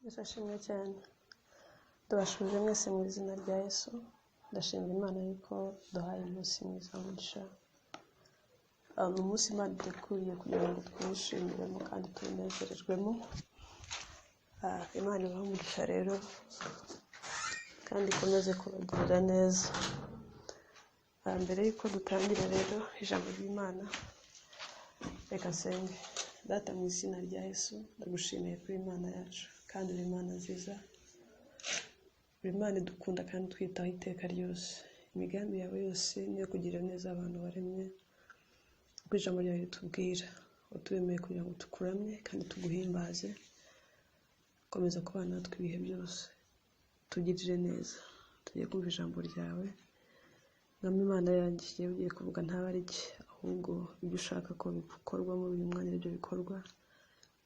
Bisashimwe cyane. Ndabashuje mwese mu izina rya Yesu. Ndashimira Imana yuko duhaye umunsi mwiza w'umugisha. Umunsi Imana itekuriye kugira ngo twishimire kandi tunezererwemo. Imana ibahe umugisha rero kandi ikomeze kubagirira neza. Mbere yuko dutangira rero ijambo ry'Imana, reka nsenge. Data mu izina rya Yesu, ndagushimiye kuri Imana yacu kandi uri Imana nziza. Uri Imana idukunda kandi twitaho iteka ryose. Imigambi yawe yose niyo kugirira neza abantu waremye. Uko ijambo ryawe ritubwira, waturemeye kugira ngo tukuramye kandi tuguhimbaze. Komeza kubana natwe ibihe byose. Tugirire neza. Tugiye kumva ijambo ryawe. Mwami Imana yanjye, igihe ugiye kuvuga ntaba ari iki, ahubwo ibyo ushaka ko bikorwa muri uyu mwanya nibyo bikorwa.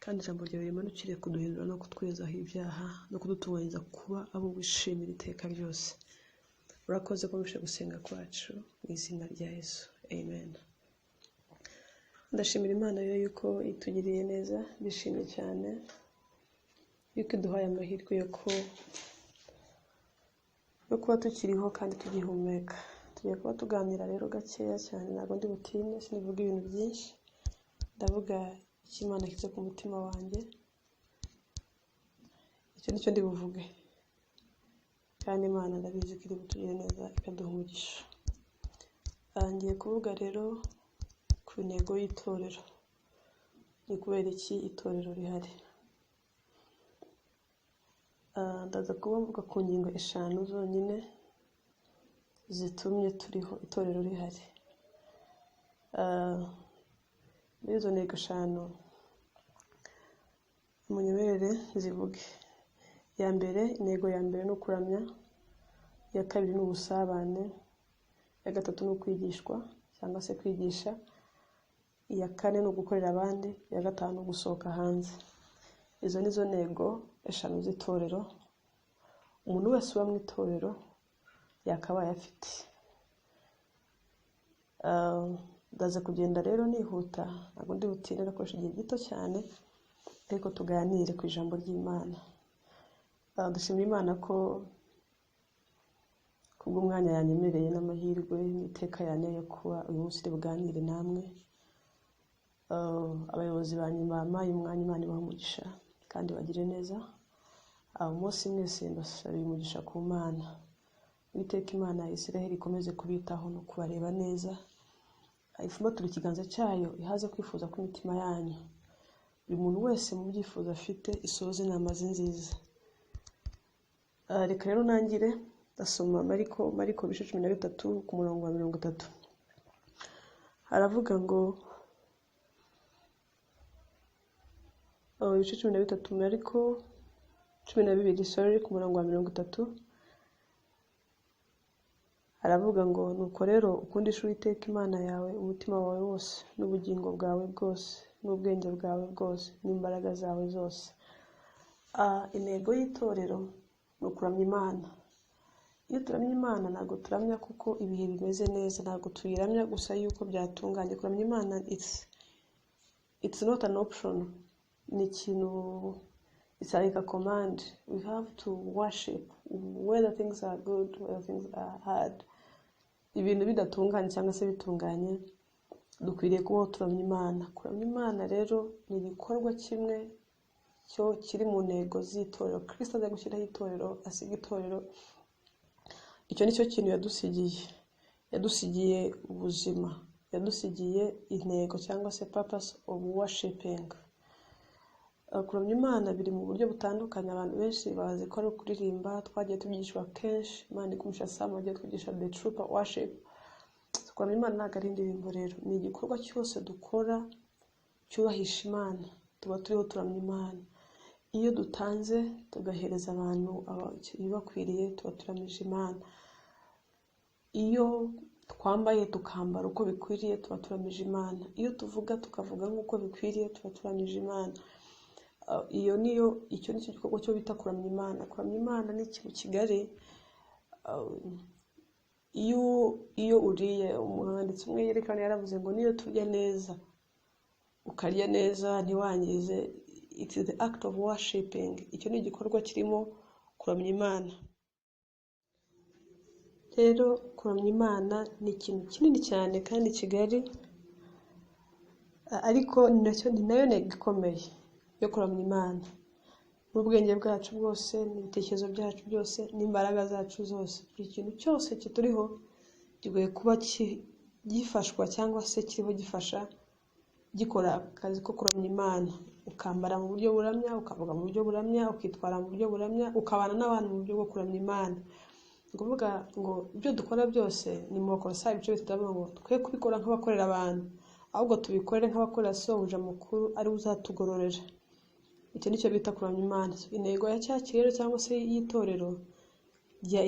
Kandi ijambo ryawe rimanukire kuduhindura no kutwezaho ibyaha no kudutunganyiriza kuba abo wishimira iteka ryose. Urakoze ko bishe gusenga kwacu mu izina rya Yesu. Amen. Ndashimira Imana rero yuko itugiriye neza, bishimye cyane yuko iduhaye amahirwe yo kuba tukiriho kandi tugihumeka. Tugiye kuba tuganira rero gakeya cyane, ntabwo ndi butinde, sinivuga ibintu byinshi. Ndavuga icyo Imana ishyize ku mutima wanjye, icyo nicyo ndi buvuge. Kandi Imana ndabizi ko iri butugire neza ikaduha umugisha. Ngiye kuvuga rero ku ntego y'itorero. Ni kubera iki itorero rihari. Ndaza kuba mvuga ku ngingo 5 zonyine zitumye turiho itorero rihari. Muri izo ntego 5 munyemerere zivuge. Ya mbere, intego ya mbere ni ukuramya. Ya kabiri ni ubusabane. Ya gatatu ni ukwigishwa cyangwa se kwigisha. Iya kane ni ugukorera abandi. Ya gatanu ni ugusohoka hanze. Izo nizo ntego 5 z'itorero. Umuntu wese uba mu itorero yakabaye afite. Ndaza kugenda rero nihuta, ntabwo ndi butinde, nakoresha igihe gito cyane, ariko tuganire ku ijambo ry'Imana. Dushimira Imana ko kubw'umwanya yanyemereye n'amahirwe n'iteka yane yo kuba uyu munsi buganire namwe. Abayobozi banyuma y'umwanya Imana ibaha umugisha kandi bagire neza. Umunsi mwese ndasaba umugisha ku Mana. Iteka Imana ya Isiraheli ikomeze kubitaho no kubareba neza. Ifumbatura ikiganza cyayo ihaze kwifuza ku mitima yanyu. Buri muntu wese mu byifuzo afite isoze inama nziza. Reka rero nangire ndasoma Mariko 13 ku murongo wa 30. Haravuga ngo ibice 13 Mariko 12 ku murongo wa 30. Haravuga ngo nuko rero ukundisha Uwiteka Imana yawe umutima wawe wose n'ubugingo bwawe bwose n'ubwenge bwawe bwose n'imbaraga zawe zose. Intego y'itorero ni ukuramya Imana. Iyo turamya Imana ntabwo turamya kuko ibihe bimeze neza, ntabwo tuyiramya gusa yuko byatunganye. Kuramya Imana it's not an option. Ni ikintu, it's like a command. We have to worship whether things are good, whether things are hard. Ibintu bidatunganye cyangwa se bitunganye, dukwiriye kubaho turamya Imana. Kuramya Imana rero ni igikorwa kimwe cyo kiri mu ntego z'itorero. Kristo aza gushyiraho itorero, asiga itorero. Icyo nicyo kintu yadusigiye ubuzima, yadusigiye intego cyangwa se purpose of worshiping. Kuramya Imana biri mu buryo butandukanye. Abantu benshi bazi ko ari kuririmba, twagiye tugishwa kenshi. Imana ikumisha Sam agiye twigisha the true worship. Kuramya Imana ntabwo ari indirimbo rero, ni igikorwa cyose dukora cyubahisha Imana. Tuba turiho turamya Imana. Iyo dutanze tugahereza abantu ibibakwiriye, tuba turamije Imana. Iyo twambaye tukambara uko bikwiriye, tuba turamije Imana. Iyo tuvuga tukavuga nk'uko bikwiriye, tuba turamije Imana. Icyo nicyo gikorwa cyo bita kuramya Imana. Kuramya Imana ni ikintu kigari. Iyo uriye, umwanditsi umwe yerekana yaravuze ngo niyo turya neza ukarya neza ntiwangize it is the act of worshiping. Icyo ni igikorwa kirimo kuramya Imana. Rero kuramya Imana ni ikintu kinini cyane kandi kigari, ariko ni nayo ntego ikomeye yo kuramya Imana. N'ubwenge bwacu bwose, n'ibitekerezo byacu byose, n'imbaraga zacu zose, buri kintu cyose kituriho gikwiye kuba gifashwa cyangwa se kiriho gifasha gikora akazi ko kuramya Imana. Ukambara mu buryo buramya, ukavuga mu buryo buramya, ukitwara mu buryo buramya, ukabana n'abantu mu buryo bwo kuramya Imana. Ngovuga ngo ibyo dukora byose ni mu Bakolosayi ibice bitatu ngo twe kubikora nk'abakorera abantu, ahubwo tubikorere nk'abakorera Sobuja mukuru ari uzatugororera. Icyo nicyo bita kuramya Imana. Intego ya cya kirero cyangwa se y'itorero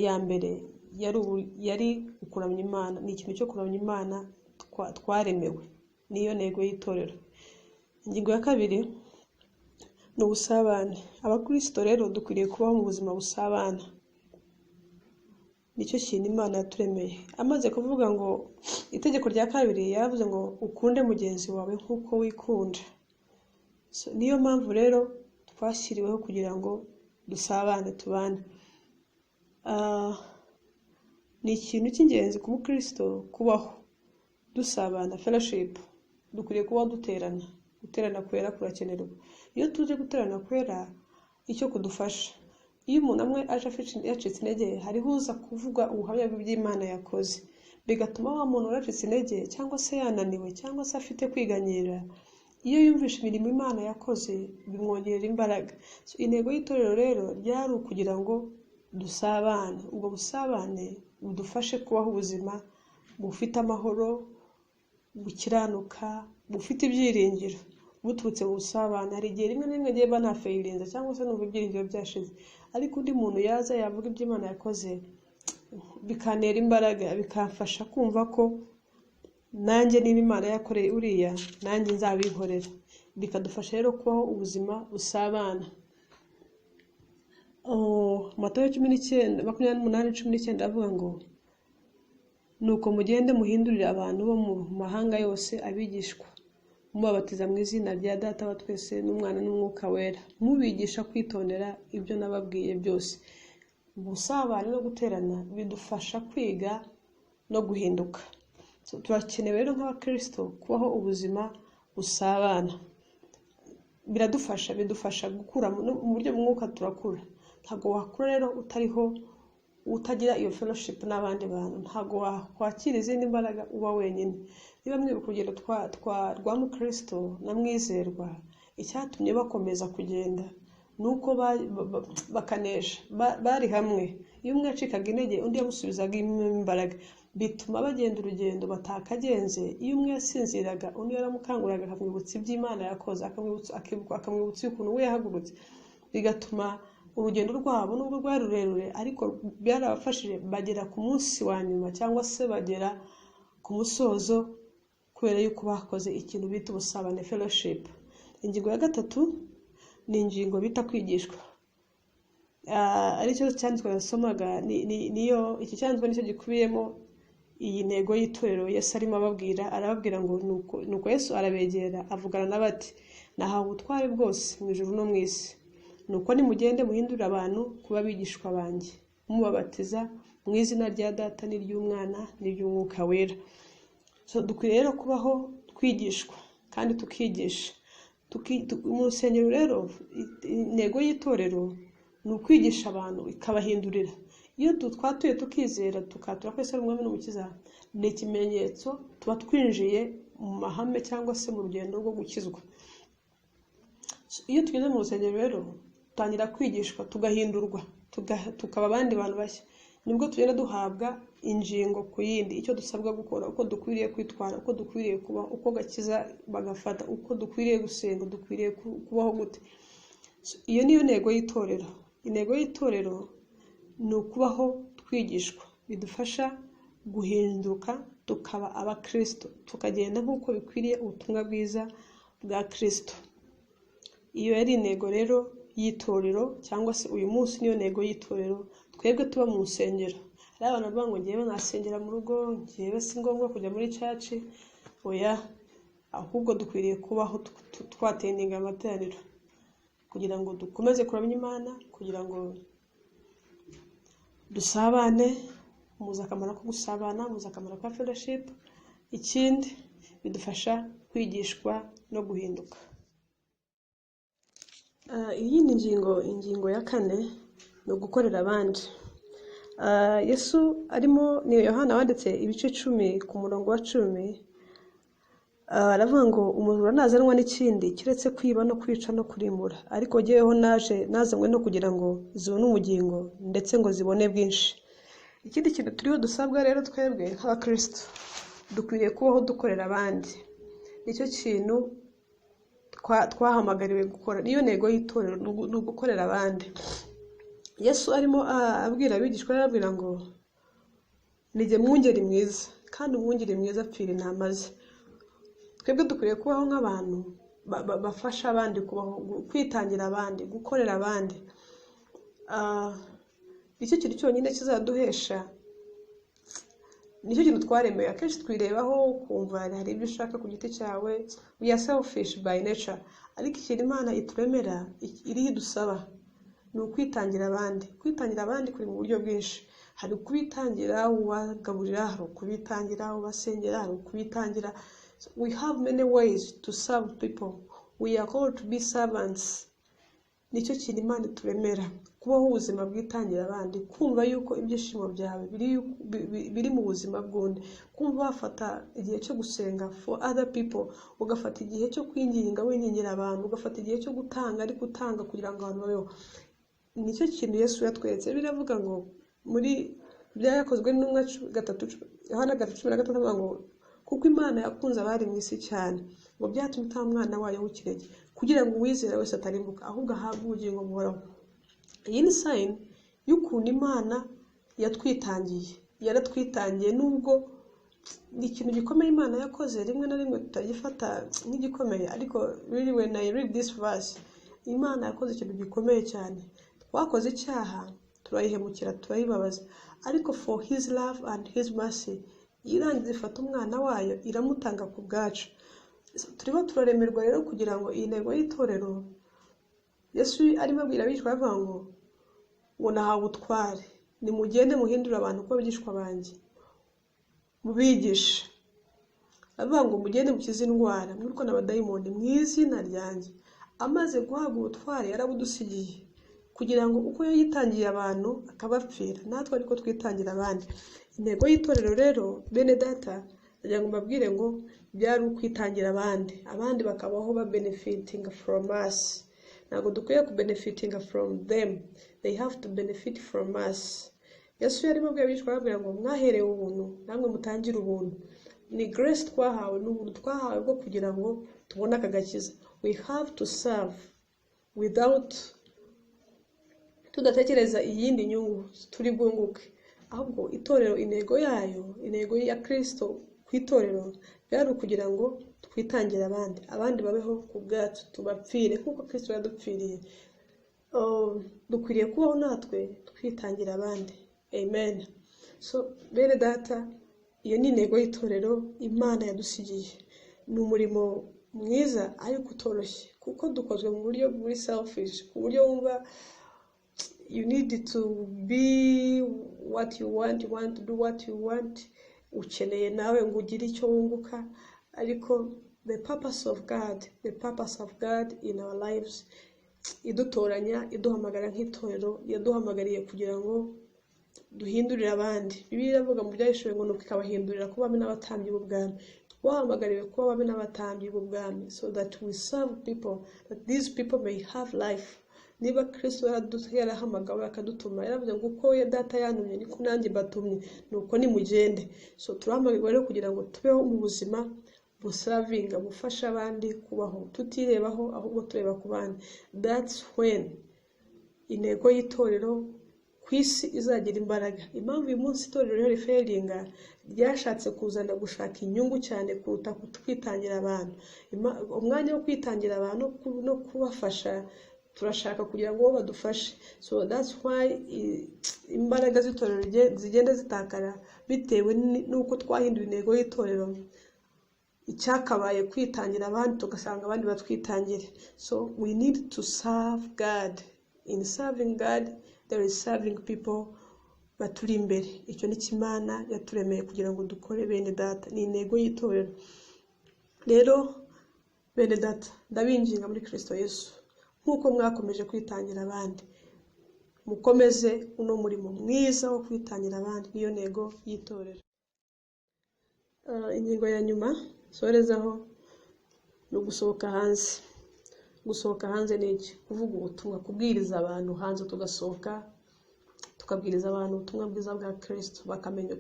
ya mbere yari ukuramya Imana. Ni ikintu cyo kuramya Imana twaremewe, niyo ntego y'itorero. Ingingo ya kabiri ni ubusabane. Abakristo rero dukwiriye kubaho mu buzima busabana. Nicyo kintu Imana yaturemeye. Amaze kuvuga ngo itegeko rya kabiri yaravuze ngo ukunde mugenzi wawe nk'uko wikunda. Niyo mpamvu rero twashyiriweho kugira ngo dusabane, tubane. Ni ikintu cy'ingenzi ku mukristo kubaho dusabana, fellowship. Dukwiriye kubaho guterana kwera kurakenerwa. Iyo tuje guterana kwera icyo kudufasha, iyo umuntu amwe aje yacitse intege, hariho uza kuvuga ubuhamya bw'Imana yakoze, bigatuma wa muntu uracitse intege cyangwa se yananiwe cyangwa se afite kwiganyira, iyo yumvisha imirimo Imana yakoze bimwongerera imbaraga. Intego y'itorero rero ryari ukugira ngo dusabane. Ubwo busabane budufashe kubaho ubuzima bufite amahoro, bukiranuka, bufite ibyiringiro, buturutse mu busabane. Hari igihe rimwe na rimwe ngiye banafeilinze cyangwa se numva ibyiringiro byashize, ariko undi muntu yaza yavuga ibyo Imana yakoze bikanera imbaraga, bikamfasha kumva ko nanjye niba Imana yakoreye uriya nanjye nzabinkorera. Bikadufasha rero kubaho ubuzima busabana. Matayo 28:19 avuga ngo nuko mugende muhindurire abantu bo mu mahanga yose abigishwa, mubabatiza mu izina rya Data wa twese n'Umwana n'Umwuka wera, mubigisha kwitondera ibyo nababwiye byose. Ubusabane no guterana bidufasha kwiga no guhinduka. Turakenewe rero nk'abakristo kubaho ubuzima busabana. Bidufasha gukura mu buryo bw'umwuka. Turakura. Ntago wakura rero utagira iyo fellowship n'abandi bantu. Ntago wakwakira izindi mbaraga uba wenyine. Niba mwibuka urugero rwa mukristo na Mwizerwa, icyatumye bakomeza kugenda nuko bakanesha, bari hamwe. Iyo umwe acikaga intege undi yamusubizaga imbaraga, bituma bagenda urugendo batakagenze. Iyo umwe yasinziraga undi yaramukanguraga akamwibutsa iby'Imana yakoze, akamwibutsa ukuntu we yahagurutse, bigatuma urugendo rwabo nubwo rwari rurerure ariko byarabafashije bagera ku munsi wa nyuma cyangwa se bagera ku musozo, kubera yuko bakoze ikintu bita ubusabane, fellowship. Ingingo ya gatatu ni ingingo bita kwigishwa. Aricyo cyanditswe nasomaga, iki cyanditswe nicyo gikubiyemo iyi ntego y'itorero Yesu arimo arababwira ngo nuko Yesu arabegera avugana n'abati, nahawe ubutware bwose mu ijuru no mu isi, nuko nimugende muhindurire abantu kuba abigishwa banjye, mubabatiza mu izina rya Data n'iry'Umwana n'iry'Umwuka wera. Dukwiriye rero kubaho twigishwa kandi tukigisha. Mu rusengero rero intego y'itorero ni ukwigisha abantu ikabahindurira. Iyo twatuye tukizera tukatura ko Yesu ari umwami n'umukiza, ni ikimenyetso tuba twinjiye mu mahame cyangwa se mu rugendo rwo gukizwa. Iyo tugeze mu rusengero rero dutangira kwigishwa, tugahindurwa, tukaba abandi bantu bashya. Nibwo tugenda duhabwa ingingo ku yindi, icyo dusabwa gukora, uko dukwiriye kwitwara, uko dukwiriye kuba, uko gakiza bagafata, uko dukwiriye gusenga, dukwiriye kubaho gute. Iyo niyo ntego y'itorero. Intego y'itorero ni ukubaho twigishwa, bidufasha guhinduka tukaba abakristo, tukagenda nk'uko bikwiriye ubutumwa bwiza bwa Kristo. Iyo yari intego rero y'itorero, cyangwa se uyu munsi niyo ntego y'itorero. Twebwe tuba mu nsengero, hari abantu bavuga ngo ngewe nasengera mu rugo, ngewe si ngombwa kujya muri church. Oya, ahubwo dukwiriye kubaho twatendinga amateraniro. kugira ngo dukomeze kuramya Imana, kugira ngo dusabane, muzi akamaro ko gusabana, muzi akamaro ka fellowship. Ikindi bidufasha kwigishwa no guhinduka. Iyi ni ingingo ya 4 no gukorera abandi. Yesu arimo ni Yohana wanditse ibice 10 ku murongo wa 10. Aravuga ngo umuntu nazanwa n'ikindi kiretse kwiba no kwica no kurimbura, ariko jyeweho nazanywe no kugira ngo zibone ubugingo ndetse ngo zibone bwinshi. Ikindi kintu turiho dusabwa rero twebwe nk'abakristo, dukwiriye kubaho dukorera abandi. Nicyo kintu twahamagariwe gukora, niyo ntego y'itorero, no gukorera abandi. Yesu arimo abwira abigishwa, arabwira ngo nige mwungeri mwiza, kandi umwungeri mwiza apfira intama ze. Twebwe dukwiriye kubaho nk'abantu bafasha abandi, kubaho, kwitangira abandi, gukorera abandi. Nicyo kintu cyonyine kizaduhesha, nicyo kintu twaremeye. Akenshi twirebaho kumva hari ibyo ushaka ku giti cyawe, we are selfish by nature, ariko ikintu Imana ituremera iri idusaba ni ukwitangira abandi. Kwitangira abandi kuri mu buryo bwinshi, hari kubitangira ubagaburira, hari kubitangira ubasengera, hari kubitangira. We have many ways to serve people. We are called to be servants. Nicyo kintu Imana ituremera, kubaho ubuzima bwitangira abandi, kumva yuko ibyishimo byawe biri mu buzima bw'undi, kumva wafata igihe cyo gusenga for other people, ugafata igihe cyo kwinginga wingingira abantu, ugafata igihe cyo gutanga ariko utanga kugira ngo abantu babeho. Nicyo kintu Yesu yatweretse. Biravuga ngo muri byakozwe n'umwa 3 Yohana 3:16 ngo kuko Imana yakunze abari mu isi cyane ngo byatumye itanga umwana wayo w'ikirege kugira ngo uwizera wese atarimbuka ahubwo ahabwe ubugingo buhoraho. Iyi ni sign y'ukuntu Imana yaratwitangiye, nubwo ni ikintu gikomeye Imana yakoze, rimwe na rimwe tutagifata nk'igikomeye, ariko really when I read this verse, Imana yakoze ikintu gikomeye cyane. Twakoze icyaha, turayihemukira, turayibabaza, ariko for his love and his mercy irangiza ifata umwana wayo iramutanga ku bwacu. Turiho turaremerwa rero kugira ngo iyi ntego y'itorero, Yesu arimo abwira abigishwa avuga ngo nahawe ubutware, nimugende muhindura abantu kuba abigishwa banjye, mubigisha. Avuga ngo mugende mukize indwara, mwirukane n'abadayimoni mu izina ryanjye. Amaze guhabwa ubutware yarabudusigiye kugira ngo uko yitangiye abantu akabapfira, natwe ariko twitangira abandi. Intego y'itorero rero bene data, ndagira ngo mbabwire ngo byari ukwitangira abandi bakabaho ba benefiting from us. Ntabwo dukwiye ku benefiting from them, they have to benefit from us. Yesu yarimo abwira abigishwa ababwira ngo mwaherewe ubuntu, namwe mutangire ubuntu. Ni grace twahawe, n'ubuntu twahawe bwo kugira ngo tubone akagakiza. We have to serve without tudatekereza iyindi nyungu turi bwunguke, ahubwo itorero intego ya Kristo ku itorero byari kugira ngo twitangire abandi babeho ku bwacu, tubapfire kuko Kristo yadupfiriye. Dukwiriye kubaho natwe twitangira abandi. Amen. So bene data, iyo ni intego y'itorero Imana yadusigiye. Ni umurimo mwiza ariko utoroshye, kuko dukozwe mu buryo buri selfish, ku buryo wumva you need to be what you want to do what you want. Ukeneye nawe ngo ugire icyo wunguka, ariko the purpose of God in our lives idutoranya, iduhamagara nk'itorero, yaduhamagariye kugira ngo duhindurire abandi. Bibiliya iravuga mu byahishwe ngo nuko ikabahindurira kuba abe n'abatambyi b'ubwami. Twahamagariwe kuba abe n'abatambyi b'ubwami, so that we serve people, that these people may have life. Niba Kristo yarahamagawe akadutuma, yaravuze ngo uko data yantumye niko nanjye batumye, nuko nimugende. So turahamagarirwa rero kugira ngo tubeho mu buzima busavinga, bufasha abandi kubaho, tutirebaho ahubwo tureba ku bandi. That's when intego y'itorero ku isi izagira imbaraga. Impamvu uyu munsi itorero rero riferinga, ryashatse kuzana gushaka inyungu cyane kuruta kutwitangira abantu. Umwanya wo kwitangira abantu no kubafasha turashaka kugira ngo badufashe. So that's why imbaraga z'itorero zigenda zitakara bitewe nuko twahinduye intego y'itorero. icyakabaye kwitangira abandi tugasanga abandi batwitangire. So we need to serve God. In serving God there is serving people baturi imbere. Icyo ni kimana yaturemeye kugira ngo dukore bene data, ni intego y'itorero. Rero bene data ndabinginga muri Kristo Yesu, nkuko mwakomeje kwitangira abandi, mukomeze uno murimo mwiza wo kwitangira abandi. Niyo ntego y'itorero. Ingingo ya nyuma sorezaho no gusohoka hanze. Gusohoka hanze ni iki? Kuvuga ubutumwa, kubwiriza abantu hanze, tugasohoka tukabwiriza abantu ubutumwa bwiza bwa Kristo, bakamenya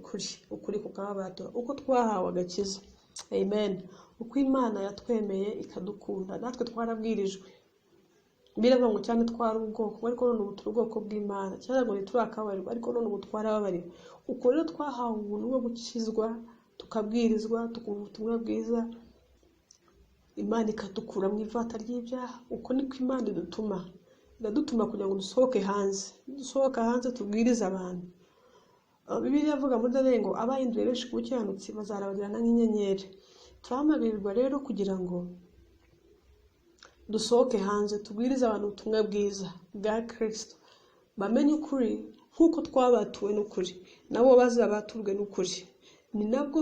ukuri kukababatura, uko twahawe agakiza. Amen. Uko Imana yatwemeye ikadukunda, natwe twarabwirijwe. Biravuga ngo cyane twari ubwoko, ariko none ubu turi ubwoko bw'Imana. Cyane ngo turakabarirwa, ariko none ubu twarababarirwa. Uko rero twahawe ubuntu bwo gukizwa, tukabwirizwa, tukumva ubutumwa bwiza, Imana ikadukura mu ivata ry'ibyaha. Uko niko Imana idutuma kugira ngo dusohoke hanze. Dusohoka hanze tubwiriza abantu. Bibiliya ivuga muri Daniel ngo abahinduye benshi ku bukiranutsi bazarabagirana nk'inyenyeri. Turahamagirirwa rero kugira ngo dusohoke hanze tubwiriza abantu ubutumwa bwiza bwa Kristo, bamenye ukuri nkuko twabatuwe n'ukuri, nabo bazabaturwe n'ukuri. Ni nabwo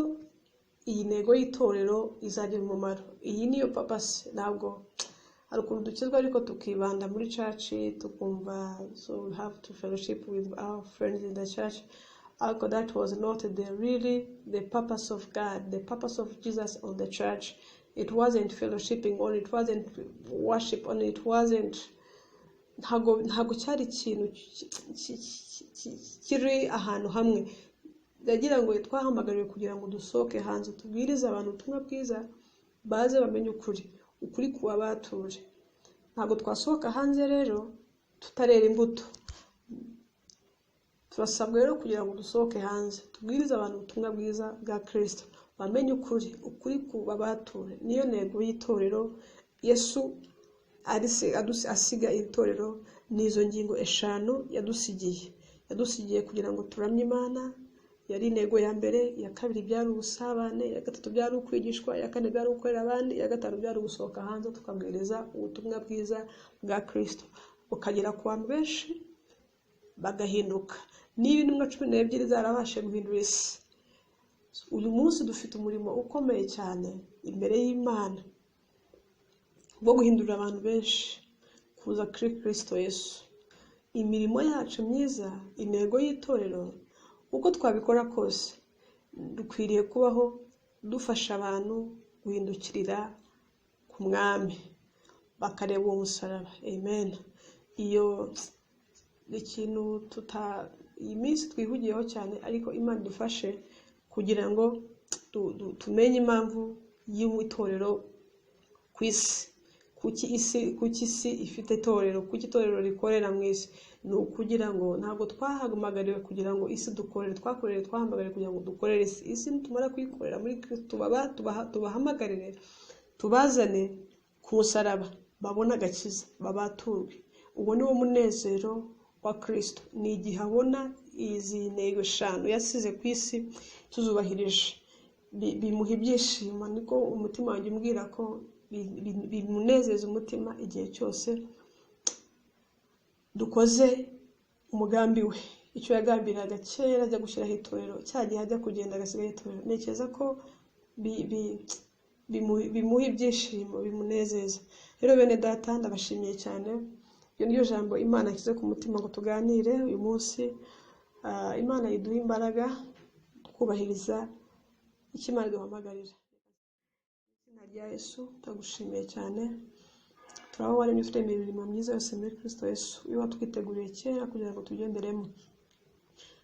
iyi ntego y'itorero izagira umumaro. Iyi niyo purpose. Ntabwo hari ukuntu dukizwa ariko tukibanda muri church tukumva so we have to fellowship with our friends in the church. That was not the purpose of God, the purpose of Jesus on the church. It wasn't fellowshipping only, it wasn't worship only, it wasn't ntago cyari ikintu kiri ahantu hamwe. Yagira ngo twahamagariwe kugira ngo dusohoke hanze tubwirize abantu ubutumwa bwiza, baze bamenye ukuri kuba batuje. Ntago twasohoka hanze rero tutarera imbuto. Turasabwa rero kugira ngo dusohoke hanze tubwirize abantu ubutumwa bwiza bwa Kristo, bamenye ukuri kuba bature. Niyo ntego y'itorero. Yesu asiga itorero n'izo ngingo 5 yadusigiye kugira ngo turamye Imana. Yari intego ya mbere, ya kabiri byari ubusabane, ya gatatu byari ukwigishwa, ya kane byari ukorera abandi, ya gatanu byari gusohoka hanze tukabwiriza ubutumwa bwiza bwa Kristo, ukagera ku bantu benshi bagahinduka. Niba intumwa 12 zarabashe guhindura isi, uyu munsi dufite umurimo ukomeye cyane imbere y'Imana wo guhindura abantu benshi kuza kuri Kristo Yesu. Imirimo yacu myiza, intego y'itorero, uko twabikora kose dukwiriye kubaho dufasha abantu guhindukirira ku mwami, bakareba uwo musaraba. Amen. Iyo ikintu iyi minsi twihugiyeho cyane, ariko Imana dufashe kugira ngo tumenye impamvu y'itorero ku isi. Kuki isi ifite itorero, kuki itorero rikorera mu isi? Ni ukugira ngo ntabwo twahamagariwe kugira ngo isi dukorere, twahamagariwe kugira ngo dukorere isi. Isi nitumara kuyikorera muri Kristo tubahamagarire, tubazane ku musaraba, babona agakiza, babaturwe. Uwo ni wo munezero wa Kristo. Ni igihe abona izi ntego 5 yasize ku isi tuzubahirije, bimuha ibyishimo. Niko umutima wanjye umbwira ko bimunezeza umutima igihe cyose dukoze umugambi we. Icyo yagambiraga kera ajya gushyiraho itorero, cyagihe ajya kugenda agasigaho itorero, ntekereza ko bimuha ibyishimo, bimunezeza. Rero bene data ndabashimiye cyane. Iyo niyo jambo Imana yashyize ku mutima ngo tuganire uyu munsi. Imana iduha imbaraga twubahiriza icyo Imana iduhamagarira. Izina rya Yesu ndagushimiye cyane. Turaho waremye ufite imirimo myiza yose muri Kristo Yesu. Iyo watwiteguriye kera kugira ngo tugenderemo.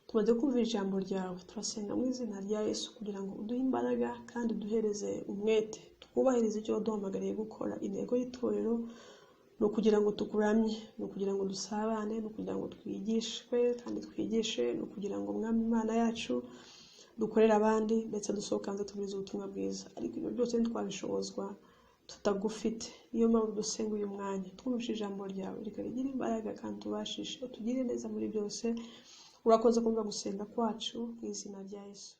Tumaze kumva ijambo ryawe, turasenga mu izina rya Yesu kugira ngo uduhe imbaraga kandi duhereze umwete, twubahirize icyo waduhamagariye gukora. Intego y'itorero ni ukugira ngo tukuramye, ni ukugira ngo dusabane, ni ukugira ngo twigishwe kandi twigishe, ni ukugira ngo Mwami Imana yacu dukorera abandi ndetse dusohokanze tubwiriza ubutumwa bwiza. Ariko ibyo byose ntitwabishobozwa tutagufite. Niyo mpamvu dusenga uyu mwanya twumvise ijambo ryawe, rikagira imbaraga kandi tubashishe, utugire neza muri byose. Urakoze kumva gusenga kwacu mu izina rya Yesu.